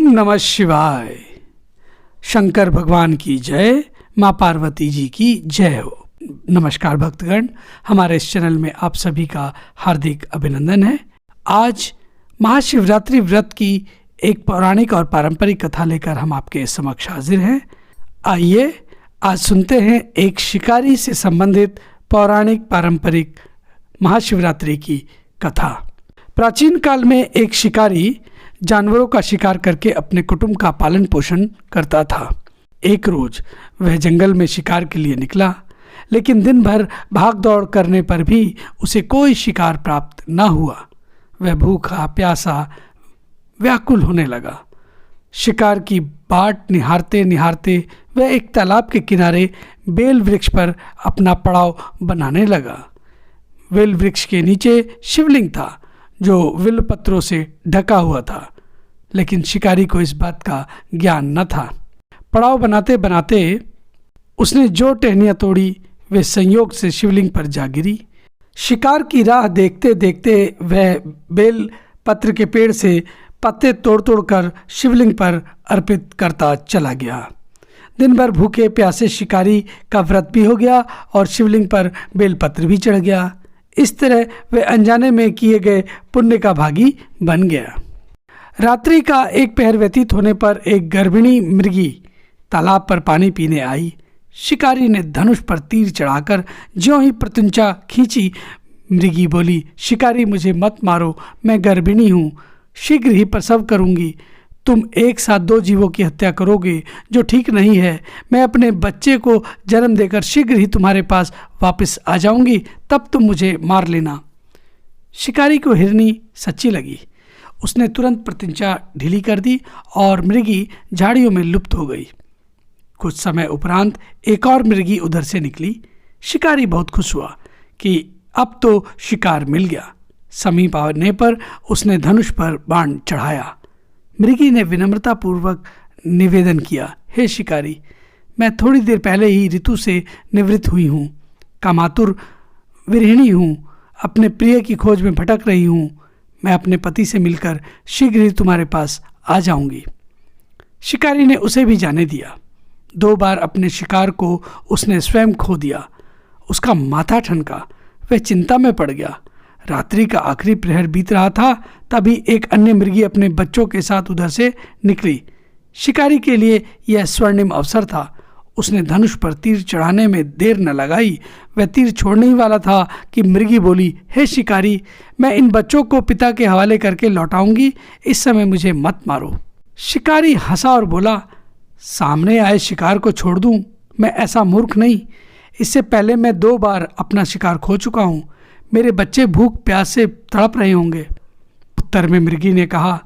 नमः शिवाय। शंकर भगवान की जय, माँ पार्वती जी की जय हो। नमस्कार भक्तगण, हमारे इस चैनल में आप सभी का हार्दिक अभिनंदन है। आज महाशिवरात्रि व्रत की एक पौराणिक और पारंपरिक कथा लेकर हम आपके समक्ष हाजिर हैं। आइए आज सुनते हैं एक शिकारी से संबंधित पौराणिक पारंपरिक महाशिवरात्रि की कथा। प्राचीन काल में एक शिकारी जानवरों का शिकार करके अपने कुटुंब का पालन पोषण करता था। एक रोज वह जंगल में शिकार के लिए निकला, लेकिन दिन भर भाग दौड़ करने पर भी उसे कोई शिकार प्राप्त न हुआ। वह भूखा प्यासा व्याकुल होने लगा। शिकार की बाट निहारते निहारते वह एक तालाब के किनारे बेल वृक्ष पर अपना पड़ाव बनाने लगा। बेल वृक्ष के नीचे शिवलिंग था जो विल्व पत्रों से ढका हुआ था, लेकिन शिकारी को इस बात का ज्ञान न था। पड़ाव बनाते बनाते उसने जो टहनियाँ तोड़ी वे संयोग से शिवलिंग पर जा गिरी। शिकार की राह देखते देखते वह बेल पत्र के पेड़ से पत्ते तोड़ तोड़ कर शिवलिंग पर अर्पित करता चला गया। दिन भर भूखे प्यासे शिकारी का व्रत भी हो गया और शिवलिंग पर बेलपत्र भी चढ़ गया। इस तरह वह अनजाने में किए गए पुण्य का भागी बन गया। रात्रि का एक पहर व्यतीत होने पर एक गर्भिणी मृगी तालाब पर पानी पीने आई। शिकारी ने धनुष पर तीर चढ़ाकर ज्यों ही प्रत्यंचा खींची, मृगी बोली, शिकारी मुझे मत मारो, मैं गर्भिणी हूँ, शीघ्र ही प्रसव करूँगी। तुम एक साथ दो जीवों की हत्या करोगे जो ठीक नहीं है। मैं अपने बच्चे को जन्म देकर शीघ्र ही तुम्हारे पास वापस आ जाऊंगी, तब तुम मुझे मार लेना। शिकारी को हिरनी सच्ची लगी। उसने तुरंत प्रतिज्ञा ढीली कर दी और मृगी झाड़ियों में लुप्त हो गई। कुछ समय उपरांत एक और मृगी उधर से निकली। शिकारी बहुत खुश हुआ कि अब तो शिकार मिल गया। समीप आने पर उसने धनुष पर बाण चढ़ाया। मृगी ने विनम्रतापूर्वक निवेदन किया, हे शिकारी, मैं थोड़ी देर पहले ही ऋतु से निवृत्त हुई हूँ, कामातुर विरहिणी हूँ, अपने प्रिय की खोज में भटक रही हूँ। मैं अपने पति से मिलकर शीघ्र ही तुम्हारे पास आ जाऊंगी। शिकारी ने उसे भी जाने दिया। 2 बार अपने शिकार को उसने स्वयं खो दिया। उसका माथा ठनका, वह चिंता में पड़ गया। रात्रि का आखिरी प्रहर बीत रहा था, तभी एक अन्य मृगी अपने बच्चों के साथ उधर से निकली। शिकारी के लिए यह स्वर्णिम अवसर था। उसने धनुष पर तीर चढ़ाने में देर न लगाई। वह तीर छोड़ने ही वाला था कि मृगी बोली, हे शिकारी, मैं इन बच्चों को पिता के हवाले करके लौटाऊंगी, इस समय मुझे मत मारो। शिकारी हंसा और बोला, सामने आए शिकार को छोड़ दूं? मैं ऐसा मूर्ख नहीं। इससे पहले मैं 2 बार अपना शिकार खो चुका हूँ। मेरे बच्चे भूख प्यास से तड़प रहे होंगे। उत्तर में मृगी ने कहा,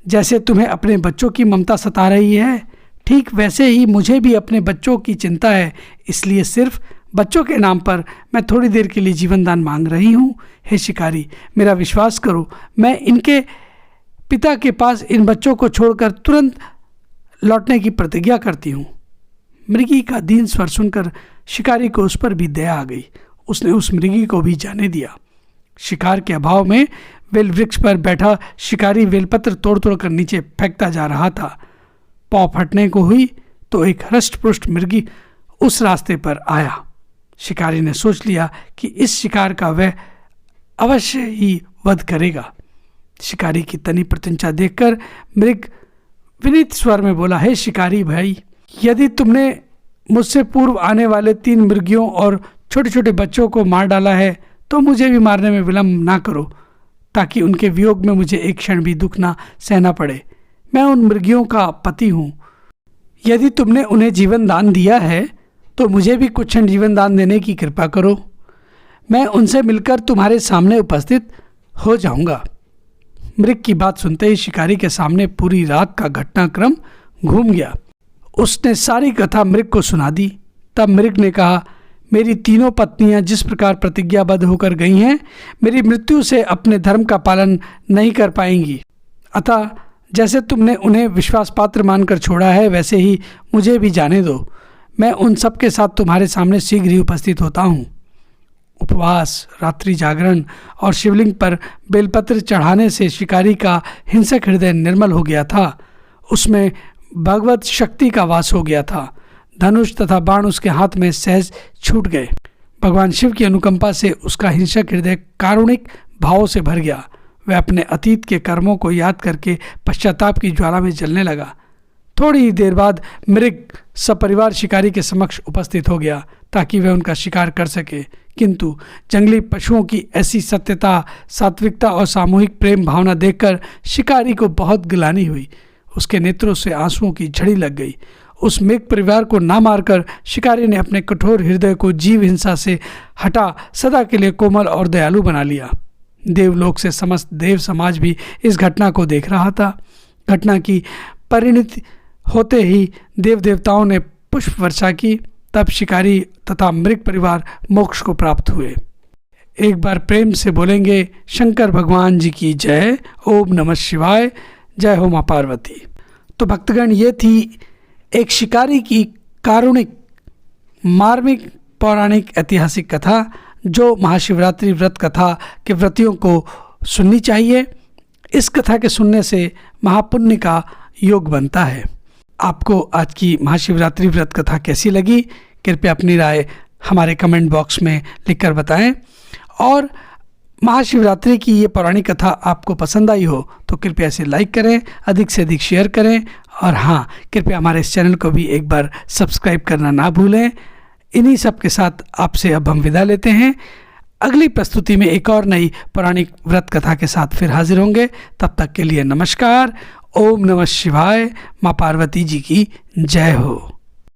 जैसे तुम्हें अपने बच्चों की ममता सता रही है, ठीक वैसे ही मुझे भी अपने बच्चों की चिंता है। इसलिए सिर्फ बच्चों के नाम पर मैं थोड़ी देर के लिए जीवन दान मांग रही हूँ। हे शिकारी, मेरा विश्वास करो, मैं इनके पिता के पास इन बच्चों को छोड़कर तुरंत लौटने की प्रतिज्ञा करती हूँ। मृगी का दीन स्वर सुनकर शिकारी को उस पर भी दया आ गई। उसने उस मृगी को भी जाने दिया। शिकार के अभाव में बेल वृक्ष पर बैठा शिकारी बेलपत्र तोड़ तोड़ कर नीचे फेंकता जा रहा था। पाँव फटने को हुई तो एक हृष्ट-पुष्ट मृगी उस रास्ते पर आया। शिकारी ने सोच लिया कि इस शिकार का वह अवश्य ही वध करेगा। शिकारी की तनी प्रत्यंचा देखकर मृग विनीत स्वर में बोला, हे शिकारी भाई, यदि तुमने मुझसे पूर्व आने वाले 3 मृगियों और छोटे छोटे बच्चों को मार डाला है तो मुझे भी मारने में विलंब ना करो, ताकि उनके वियोग में मुझे एक क्षण भी दुख ना सहना पड़े। मैं उन मृगियों का पति हूँ। यदि तुमने उन्हें जीवन दान दिया है तो मुझे भी कुछ क्षण जीवन दान देने की कृपा करो। मैं उनसे मिलकर तुम्हारे सामने उपस्थित हो जाऊंगा। मृग की बात सुनते ही शिकारी के सामने पूरी रात का घटनाक्रम घूम गया। उसने सारी कथा मृग को सुना दी। तब मृग ने कहा, मेरी 3 पत्नियां जिस प्रकार प्रतिज्ञाबद्ध होकर गई हैं, मेरी मृत्यु से अपने धर्म का पालन नहीं कर पाएंगी। अतः जैसे तुमने उन्हें विश्वास पात्र मानकर छोड़ा है, वैसे ही मुझे भी जाने दो। मैं उन सब के साथ तुम्हारे सामने शीघ्र ही उपस्थित होता हूँ। उपवास, रात्रि जागरण और शिवलिंग पर बेलपत्र चढ़ाने से शिकारी का हिंसक हृदय निर्मल हो गया था। उसमें भगवत शक्ति का वास हो गया था। धनुष तथा बाण उसके हाथ में सहज छूट गए। भगवान शिव की अनुकंपा से उसका हिंसक हृदय कारुणिक भावों से भर गया। वह अपने अतीत के कर्मों को याद करके पश्चाताप की ज्वाला में जलने लगा। थोड़ी ही देर बाद मृग सपरिवार शिकारी के समक्ष उपस्थित हो गया ताकि वह उनका शिकार कर सके, किंतु जंगली पशुओं की ऐसी सत्यता, सात्विकता और सामूहिक प्रेम भावना देखकर शिकारी को बहुत गिलानी हुई। उसके नेत्रों से आंसुओं की झड़ी लग गई। उस मृग परिवार को ना मारकर शिकारी ने अपने कठोर हृदय को जीव हिंसा से हटा सदा के लिए कोमल और दयालु बना लिया। देवलोक से समस्त देव समाज भी इस घटना को देख रहा था। घटना की परिणति होते ही देव देवताओं ने पुष्प वर्षा की। तब शिकारी तथा मृग परिवार मोक्ष को प्राप्त हुए। एक बार प्रेम से बोलेंगे शंकर भगवान जी की जय। ओम नमः शिवाय। जय हो माँ पार्वती। तो भक्तगण, ये थी एक शिकारी की कारुणिक, मार्मिक, पौराणिक, ऐतिहासिक कथा जो महाशिवरात्रि व्रत कथा के व्रतियों को सुननी चाहिए। इस कथा के सुनने से महापुण्य का योग बनता है। आपको आज की महाशिवरात्रि व्रत कथा कैसी लगी? कृपया अपनी राय हमारे कमेंट बॉक्स में लिखकर बताएं। और महाशिवरात्रि की ये पौराणिक कथा आपको पसंद आई हो तो कृपया इसे लाइक करें, अधिक से अधिक शेयर करें और हाँ, कृपया हमारे इस चैनल को भी एक बार सब्सक्राइब करना ना भूलें। इन्हीं सब के साथ आपसे अब हम विदा लेते हैं। अगली प्रस्तुति में एक और नई पौराणिक व्रत कथा के साथ फिर हाजिर होंगे। तब तक के लिए नमस्कार। ओम नमः शिवाय। माँ पार्वती जी की जय हो।